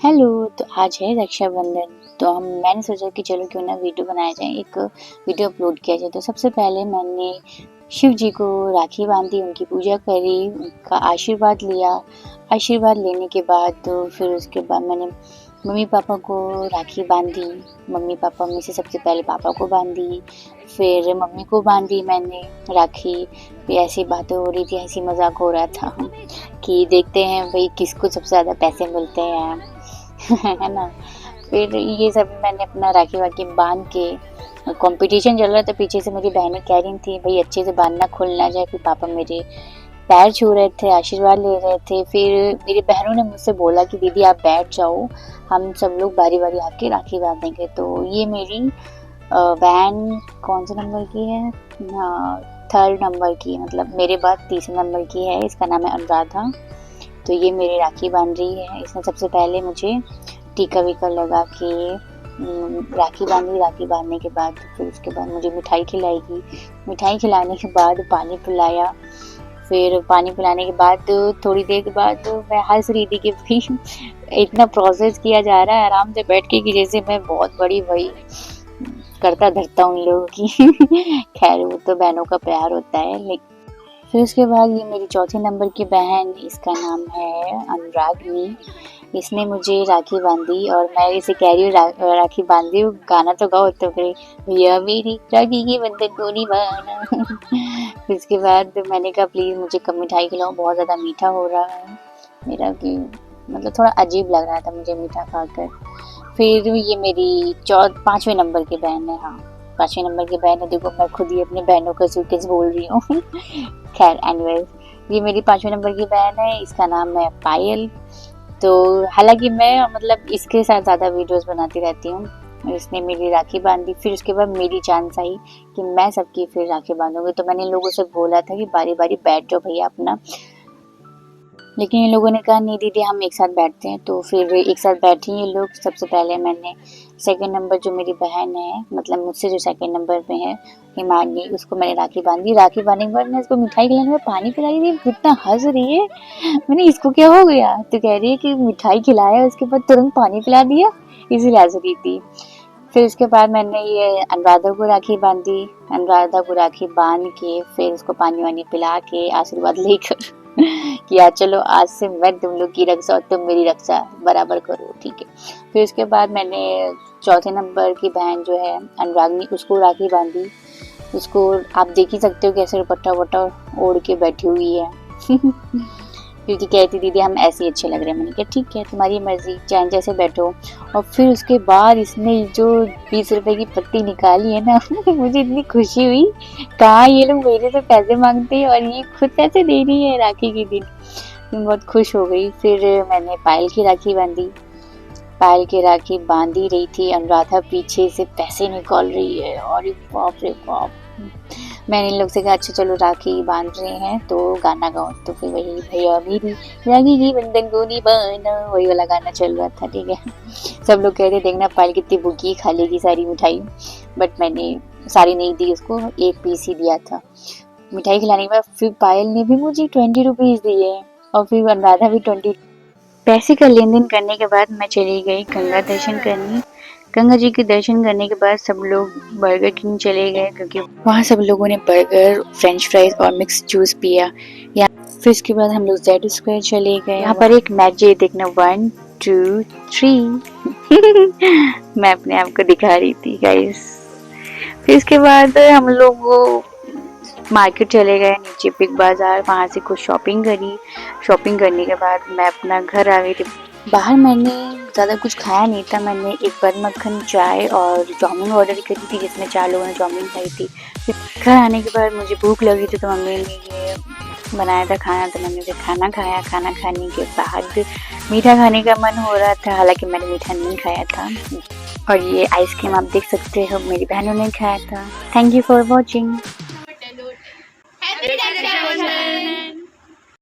Hello. तो आज है रक्षाबंधन। तो मैंने सोचा कि चलो क्यों ना वीडियो बनाया जाए, एक वीडियो अपलोड किया जाए। तो सबसे पहले मैंने शिव जी को राखी बांधी, उनकी पूजा करी, उनका आशीर्वाद लिया। आशीर्वाद लेने के बाद तो फिर उसके बाद मैंने मम्मी पापा को राखी बांधी। मम्मी पापा में से सबसे पहले पापा को बांधी, फिर मम्मी को बांधी मैंने राखी। फिर ऐसी बातें हो रही थी, ऐसी मजाक हो रहा था कि देखते हैं भाई किसको सबसे ज़्यादा पैसे मिलते हैं है ना। फिर ये सब मैंने अपना राखी वाखी बांध के, कंपटीशन चल रहा था पीछे से, मेरी बहनें कह रही थी भाई अच्छे से बांधना, खुल ना जाए। फिर पापा मेरे पैर छू रहे थे, आशीर्वाद ले रहे थे। फिर मेरी बहनों ने मुझसे बोला कि दीदी आप बैठ जाओ, हम सब लोग बारी बारी आके राखी बांधेंगे। तो ये मेरी बहन कौन से नंबर की है, थर्ड नंबर की, मतलब मेरे बाद तीसरे नंबर की है। इसका नाम है अनुराधा। तो ये मेरी राखी बांध रही है। इसने सबसे पहले मुझे टीका वीका लगा के राखी बांधी। राखी बांधने के बाद फिर उसके बाद मुझे मिठाई खिलाएगी। मिठाई खिलाने के बाद पानी पिलाया। फिर पानी पिलाने के बाद थोड़ी देर के बाद मैं हंस रही थी कि भाई इतना प्रोसेस किया जा रहा है आराम से बैठ के कि जैसे मैं बहुत बड़ी वही करता धरता हूँ इन लोगों की खैर वो तो बहनों का प्यार होता है। लेकिन फिर उसके बाद ये मेरी चौथी नंबर की बहन, इसका नाम है अनुरागनी। इसने मुझे राखी बांधी और मैं इसे कह रही हूँ राखी बांधी हूँ, गाना तो गाओ। तो फिर भैया मेरी राखी की बंधन को निभाना फिर उसके बाद मैंने कहा प्लीज़ मुझे कम मिठाई खिलाओ, बहुत ज़्यादा मीठा हो रहा है मेरा, कि मतलब थोड़ा अजीब लग रहा था मुझे मीठा खाकर। फिर ये मेरी पाँचवें नंबर की बहन है। हाँ, पाँचवें नंबर की बहन है। देखो मैं खुद ही अपनी बहनों का सूटकेस बोल रही हूँ खैर एनीवेज, ये मेरी पाँचवें नंबर की बहन है। इसका नाम है पायल। तो हालांकि मैं मतलब इसके साथ ज़्यादा वीडियोस बनाती रहती हूँ। इसने मेरी राखी बांधी। फिर उसके बाद मेरी चांस आई कि मैं सबकी फिर राखी बांधूंगी। तो मैंने इन लोगों से बोला था कि बारी बारी बैठ जाओ भैया अपना, लेकिन इन लोगों ने कहा नहीं दीदी हम एक साथ बैठते हैं। तो फिर एक साथ बैठी ये लोग। सबसे पहले मैंने सेकंड नंबर जो मेरी बहन है, मतलब मुझसे जो सेकंड नंबर पे है, हिमानी, उसको मैंने राखी बांधी। राखी बांधने के बाद मैं इसको मिठाई खिलाने में पानी पिला रही थी। इतना हंस रही है, मैंने इसको क्या हो गया, तो कह रही है कि मिठाई खिलाया उसके बाद तुरंत पानी पिला दिया, इसीलिए हंस रही थी। फिर उसके बाद मैंने ये अनुराधा को राखी बांधी। अनुराधा को राखी बांध के फिर उसको पानी वानी पिला के आशीर्वाद लेकर कि आज चलो आज से मैं तुम लोग की रक्षा और तुम मेरी रक्षा बराबर करो, ठीक है। फिर उसके बाद मैंने चौथे नंबर की बहन जो है अनुरागनी, उसको राखी बांधी। उसको आप देख ही सकते हो कैसे दुपट्टा वट्टा ओढ़ के बैठी हुई है क्योंकि कहती दीदी हम ऐसे ही अच्छे लग रहे हैं। मैंने कहा ठीक है तुम्हारी मर्जी, चाहे जैसे बैठो। और फिर उसके बाद इसने जो 20 रुपए की पत्ती निकाली है ना मुझे इतनी खुशी हुई, कहाँ ये लोग मेरे से पैसे मांगते हैं और ये खुद पैसे दे रही है राखी के दिन। मैं बहुत खुश हो गई। फिर मैंने पायल की राखी बांधी। पायल की राखी बांधी रही थी, अनुराधा पीछे से पैसे निकाल रही है और बाप रे बाप। मैंने इन लोग से कहा अच्छा चलो राखी बांध रहे हैं तो गाना गाओ। तो फिर वही भैया मेरी राखी की बंधन को निभाना, वही वाला गाना चल रहा था, ठीक है। सब लोग कह रहे देखना पायल कितनी भूखी, खा लेगी सारी मिठाई, बट मैंने सारी नहीं दी, उसको एक पीस ही दिया था। मिठाई खिलाने के बाद फिर पायल ने भी मुझे 20 रुपीज़ दिए और फिर अनुराधा भी 20। पैसे का लेन देन करने के बाद मैं चली गई गंगा दर्शन करने। गंगा जी के दर्शन करने के बाद सब लोग बर्गर किंग चले गए क्योंकि वहाँ सब लोगों ने बर्गर, फ्रेंच फ्राइज और मिक्स जूस पिया। या फिर इसके बाद हम लोग जेड स्क्वायर चले गए। यहाँ पर एक मैच देखना 1 2 3 मैं अपने आप को दिखा रही थी गाइस। फिर इसके बाद हम लोग मार्केट चले गए, नीचे बिग बाजार, वहाँ से कुछ शॉपिंग करी। शॉपिंग करने के बाद मैं अपना घर आ गई थी। बाहर मैंने ज़्यादा कुछ खाया नहीं था। मैंने एक बटर मक्खन, चाय और चाउमीन ऑर्डर करी थी जिसमें 4 लोगों ने चाउमीन खाई थी। फिर घर आने के बाद मुझे भूख लगी थी तो मम्मी ने ये बनाया था खाना, तो मैंने फिर खाना खाया। खाना खाने के बाद मीठा खाने का मन हो रहा था, हालांकि मैंने मीठा नहीं खाया था। और ये आइसक्रीम आप देख सकते हो मेरी बहनों ने खाया था। Thank you for watching.